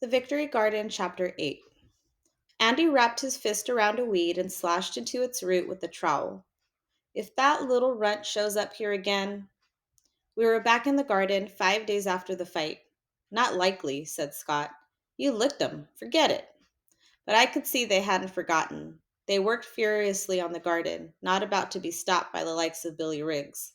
The Victory Garden, Chapter 8. Andy wrapped his fist around a weed and slashed into its root with a trowel. If that little runt shows up here again. We were back in the garden 5 days after the fight. Not likely, said Scott. You licked 'em. Forget it. But I could see they hadn't forgotten. They worked furiously on the garden, not about to be stopped by the likes of Billy Riggs.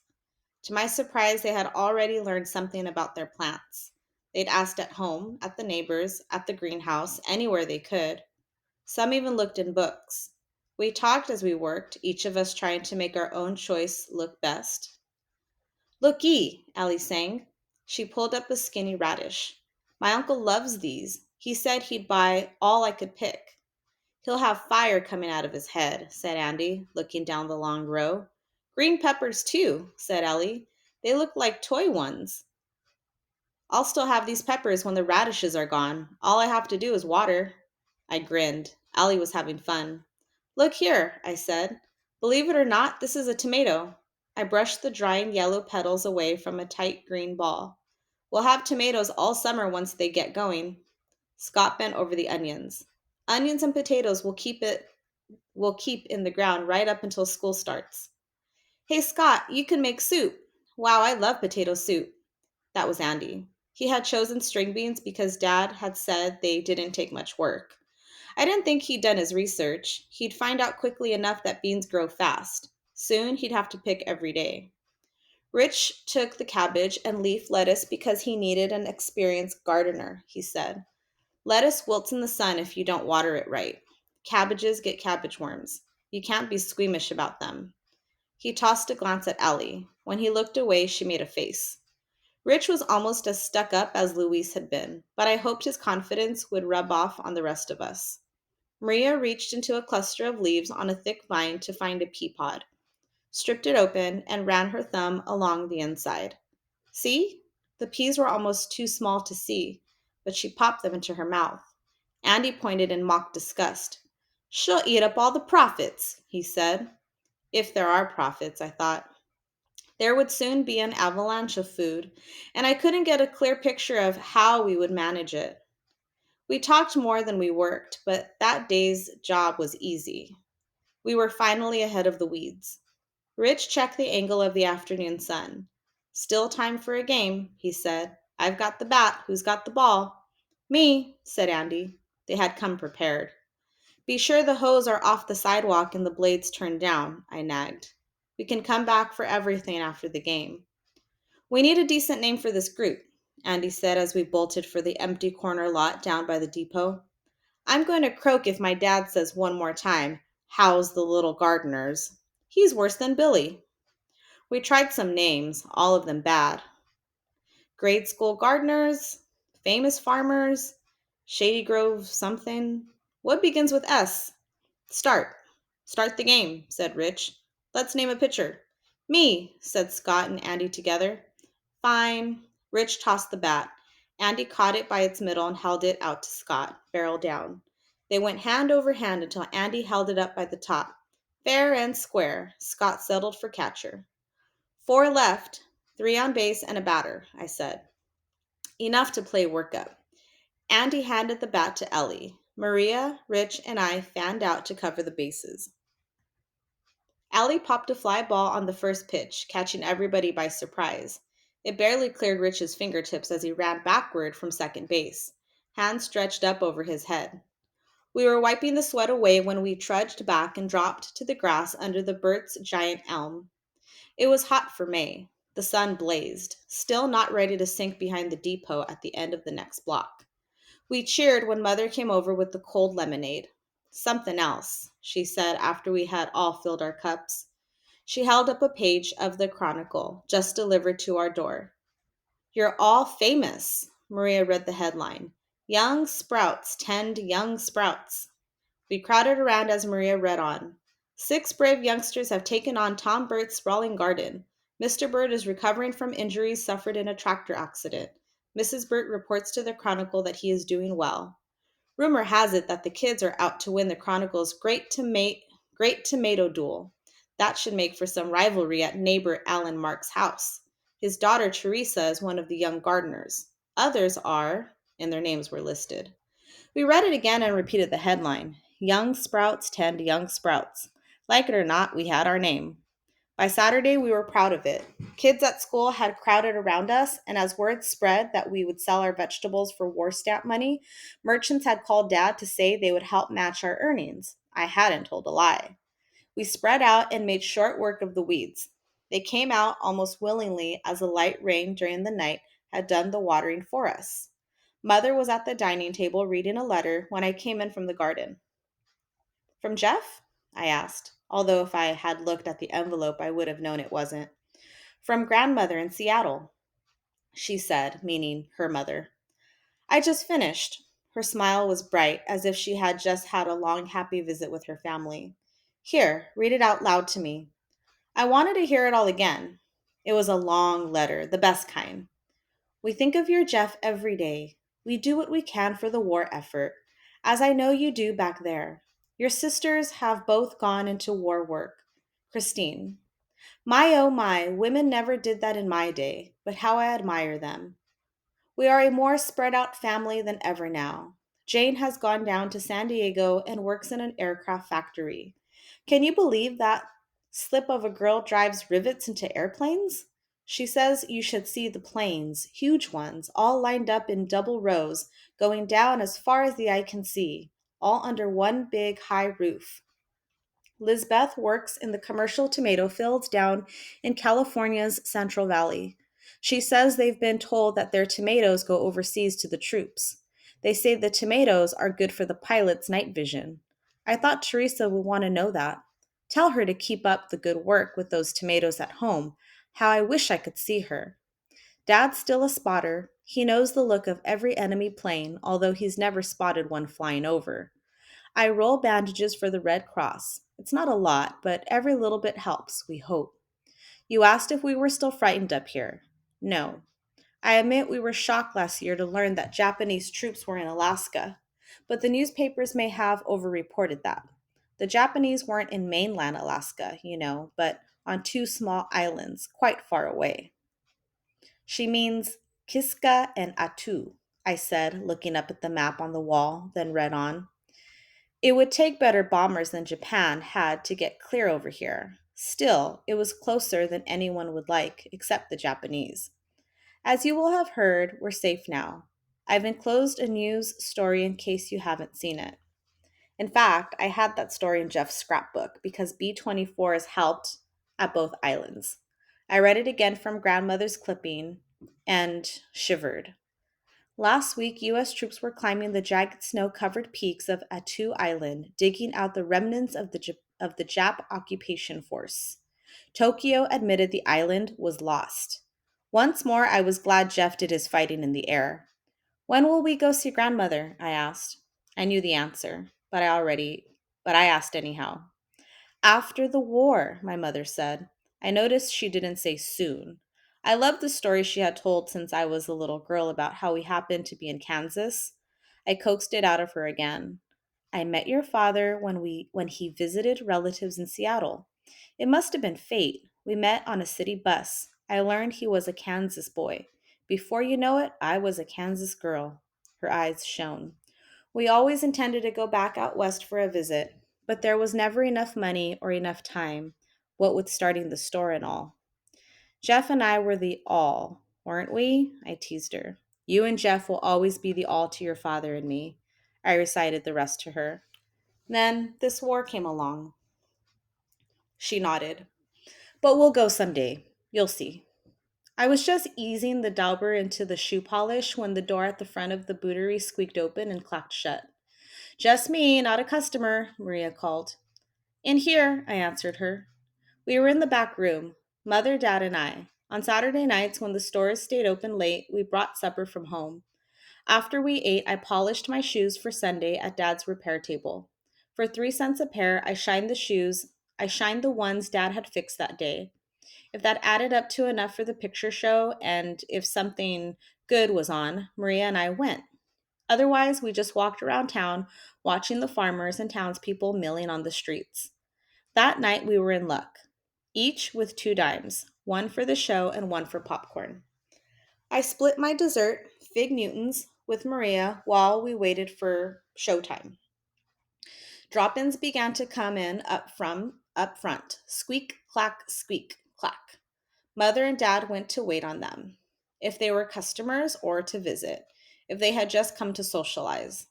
To my surprise, they had already learned something about their plants. They'd asked at home, at the neighbors, at the greenhouse, anywhere they could. Some even looked in books. We talked as we worked, each of us trying to make our own choice look best. Look-ee, Allie sang. She pulled up a skinny radish. My uncle loves these. He said he'd buy all I could pick. He'll have fire coming out of his head, said Andy, looking down the long row. Green peppers, too, said Ellie. They look like toy ones. I'll still have these peppers when the radishes are gone. All I have to do is water. I grinned. Allie was having fun. Look here, I said. Believe it or not, this is a tomato. I brushed the drying yellow petals away from a tight green ball. We'll have tomatoes all summer once they get going. Scott bent over the onions. Onions and potatoes will keep in the ground right up until school starts. Hey Scott, you can make soup. Wow, I love potato soup. That was Andy. He had chosen string beans because Dad had said they didn't take much work. I didn't think he'd done his research. He'd find out quickly enough that beans grow fast. Soon he'd have to pick every day. Rich took the cabbage and leaf lettuce because he needed an experienced gardener, he said. Lettuce wilts in the sun if you don't water it right. Cabbages get cabbage worms. You can't be squeamish about them. He tossed a glance at Allie. When he looked away, she made a face. Rich was almost as stuck up as Luis had been, but I hoped his confidence would rub off on the rest of us. Maria reached into a cluster of leaves on a thick vine to find a pea pod, stripped it open, and ran her thumb along the inside. See? The peas were almost too small to see, but she popped them into her mouth. Andy pointed in mock disgust. She'll eat up all the profits, he said. If there are profits, I thought. There would soon be an avalanche of food, and I couldn't get a clear picture of how we would manage it. We talked more than we worked, but that day's job was easy. We were finally ahead of the weeds. Rich checked the angle of the afternoon sun. Still time for a game, he said. I've got the bat. Who's got the ball? Me, said Andy. They had come prepared. Be sure the hose are off the sidewalk and the blades turned down, I nagged. We can come back for everything after the game. We need a decent name for this group, Andy said as we bolted for the empty corner lot down by the depot. I'm going to croak if my dad says one more time, how's the little gardeners? He's worse than Billy. We tried some names, all of them bad. Grade school gardeners, famous farmers, Shady Grove something. What begins with S? Start. Start the game, said Rich. Let's name a pitcher. Me, said Scott and Andy together. Fine. Rich tossed the bat. Andy caught it by its middle and held it out to Scott, barrel down. They went hand over hand until Andy held it up by the top. Fair and square. Scott settled for catcher. 4 left, 3 on base and a batter, I said. Enough to play workup. Andy handed the bat to Ellie. Maria, Rich, and I fanned out to cover the bases. Allie popped a fly ball on the first pitch, catching everybody by surprise. It barely cleared Rich's fingertips as he ran backward from second base, hands stretched up over his head. We were wiping the sweat away when we trudged back and dropped to the grass under the Burt's giant elm. It was hot for May. The sun blazed, still not ready to sink behind the depot at the end of the next block. We cheered when Mother came over with the cold lemonade. Something else, she said after we had all filled our cups. She held up a page of the Chronicle, just delivered to our door. You're all famous, Maria read the headline. Young sprouts tend young sprouts. We crowded around as Maria read on. 6 brave youngsters have taken on Tom Burt's sprawling garden. Mr. Burt is recovering from injuries suffered in a tractor accident. Mrs. Burt reports to the Chronicle that he is doing well. Rumor has it that the kids are out to win the Chronicle's Great Tomato Duel. That should make for some rivalry at neighbor Alan Mark's house. His daughter Teresa is one of the young gardeners. Others are... and their names were listed. We read it again and repeated the headline: Young Sprouts Tend Young Sprouts. Like it or not, we had our name. By Saturday, we were proud of it. Kids at school had crowded around us, and as word spread that we would sell our vegetables for war stamp money, merchants had called Dad to say they would help match our earnings. I hadn't told a lie. We spread out and made short work of the weeds. They came out almost willingly as a light rain during the night had done the watering for us. Mother was at the dining table reading a letter when I came in from the garden. From Jeff? I asked, although if I had looked at the envelope, I would have known it wasn't. From grandmother in Seattle, she said, meaning her mother. I just finished. Her smile was bright, as if she had just had a long, happy visit with her family. Here, read it out loud to me. I wanted to hear it all again. It was a long letter, the best kind. We think of your Jeff every day. We do what we can for the war effort, as I know you do back there. Your sisters have both gone into war work. Christine. My oh my, women never did that in my day, but how I admire them. We are a more spread out family than ever now. Jane has gone down to San Diego and works in an aircraft factory. Can you believe that slip of a girl drives rivets into airplanes? She says you should see the planes, huge ones, all lined up in double rows, going down as far as the eye can see, all under one big high roof. Lizbeth works in the commercial tomato fields down in California's Central Valley. She says they've been told that their tomatoes go overseas to the troops. They say the tomatoes are good for the pilot's night vision. I thought Teresa would want to know that. Tell her to keep up the good work with those tomatoes at home. How I wish I could see her. Dad's still a spotter. He knows the look of every enemy plane, although he's never spotted one flying over. I roll bandages for the Red Cross. It's not a lot, but every little bit helps, we hope. You asked if we were still frightened up here. No. I admit we were shocked last year to learn that Japanese troops were in Alaska, but the newspapers may have overreported that. The Japanese weren't in mainland Alaska, but on two small islands quite far away. She means Kiska and Attu, I said, looking up at the map on the wall, then read on. It would take better bombers than Japan had to get clear over here. Still, it was closer than anyone would like, except the Japanese. As you will have heard, we're safe now. I've enclosed a news story in case you haven't seen it. In fact, I had that story in Jeff's scrapbook because B-24 has helped at both islands. I read it again from grandmother's clipping and shivered. Last week, U.S. troops were climbing the jagged snow-covered peaks of Attu Island, digging out the remnants of the Jap occupation force. Tokyo admitted the island was lost. Once more, I was glad Jeff did his fighting in the air. When will we go see grandmother? I asked. I knew the answer, but I asked anyhow. After the war, my mother said. I noticed she didn't say soon. I loved the story she had told since I was a little girl about how we happened to be in Kansas. I coaxed it out of her again. I met your father when he visited relatives in Seattle. It must have been fate. We met on a city bus. I learned he was a Kansas boy. Before you know it, I was a Kansas girl. Her eyes shone. We always intended to go back out west for a visit, but there was never enough money or enough time, what with starting the store and all. Jeff and I were the all, weren't we? I teased her. You and Jeff will always be the all to your father and me. I recited the rest to her. Then this war came along. She nodded. But we'll go someday. You'll see. I was just easing the dauber into the shoe polish when the door at the front of the bootery squeaked open and clacked shut. Just me, not a customer, Maria called. In here, I answered her. We were in the back room, Mother, Dad, and I. On Saturday nights, when the stores stayed open late, we brought supper from home. After we ate, I polished my shoes for Sunday at Dad's repair table. For 3 cents a pair, I shined the ones Dad had fixed that day. If that added up to enough for the picture show, and if something good was on, Maria and I went. Otherwise, we just walked around town, watching the farmers and townspeople milling on the streets. That night, we were in luck, each with 2 dimes, one for the show and one for popcorn. I split my dessert, Fig Newtons, with Maria while we waited for showtime. Drop-ins began to come in up front. Squeak, clack, squeak, clack. Mother and Dad went to wait on them. If they were customers or to visit, if they had just come to socialize.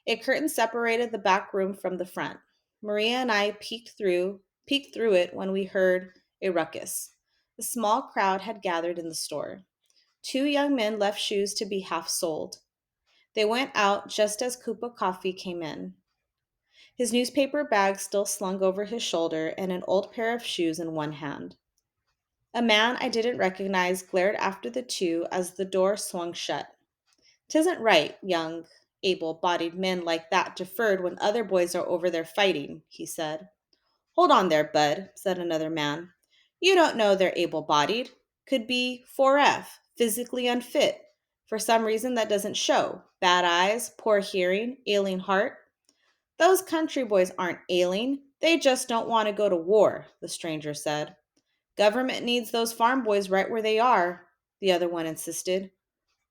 A curtain separated the back room from the front. Maria and I peeked through it when we heard a ruckus. A small crowd had gathered in the store. Two young men left shoes to be half soled. They went out just as Koopa Coffee came in, his newspaper bag still slung over his shoulder and an old pair of shoes in one hand. A man I didn't recognize glared after the two as the door swung shut. "'Tisn't right, young, able-bodied men like that deferred when other boys are over there fighting," he said. "Hold on there, bud," said another man. "You don't know they're able-bodied. Could be 4F, physically unfit, for some reason that doesn't show. Bad eyes, poor hearing, ailing heart. Those country boys aren't ailing. They just don't want to go to war," the stranger said. "Government needs those farm boys right where they are," the other one insisted.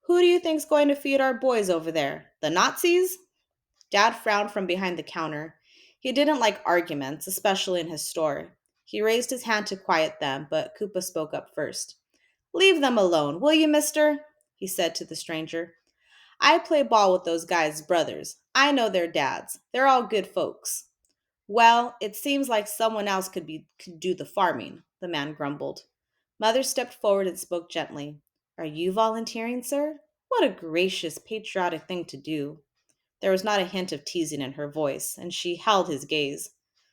"Who do you think's going to feed our boys over there? The Nazis?" Dad frowned from behind the counter. He didn't like arguments, especially in his store. He raised his hand to quiet them, but Koopa spoke up first. "Leave them alone, will you, mister?" he said to the stranger. "I play ball with those guys' brothers. I know their dads. They're all good folks." "Well, it seems like someone else could do the farming," the man grumbled. Mother stepped forward and spoke gently. "Are you volunteering, sir? What a gracious, patriotic thing to do." There was not a hint of teasing in her voice, and she held his gaze.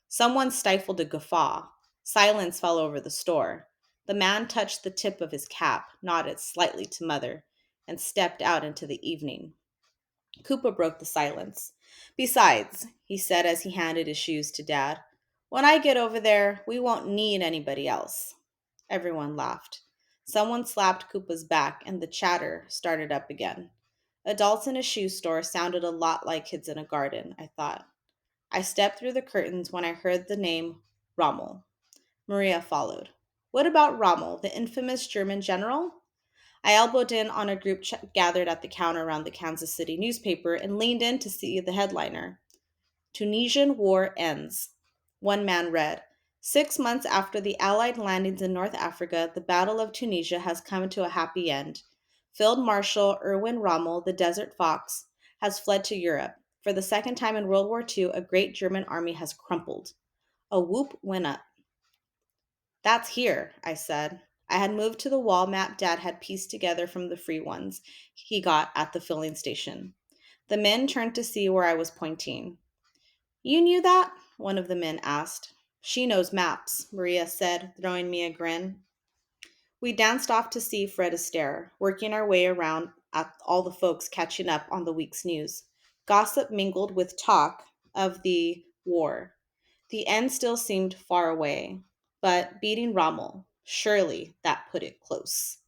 Someone stifled a guffaw. Silence fell over the store. The man touched the tip of his cap, nodded slightly to Mother, and stepped out into the evening. Koopa broke the silence. "Besides," he said as he handed his shoes to Dad, "when I get over there, we won't need anybody else." Everyone laughed. Someone slapped Koopa's back, and the chatter started up again. Adults in a shoe store sounded a lot like kids in a garden, I thought. I stepped through the curtains when I heard the name Rommel. Maria followed. "What about Rommel, the infamous German general?" I elbowed in on a group gathered at the counter around the Kansas City newspaper and leaned in to see the headliner. "Tunisian War Ends." One man read, "6 months after the Allied landings in North Africa, the Battle of Tunisia has come to a happy end. Field Marshal Erwin Rommel, the Desert Fox, has fled to Europe. For the second time in World War II, a great German army has crumpled." A whoop went up. "That's here," I said. I had moved to the wall map Dad had pieced together from the free ones he got at the filling station. The men turned to see where I was pointing. "You knew that?" one of the men asked. "She knows maps," Maria said, throwing me a grin. We danced off to see Fred Astaire, working our way around at all the folks catching up on the week's news. Gossip mingled with talk of the war. The end still seemed far away, but beating Rommel, surely that put it close.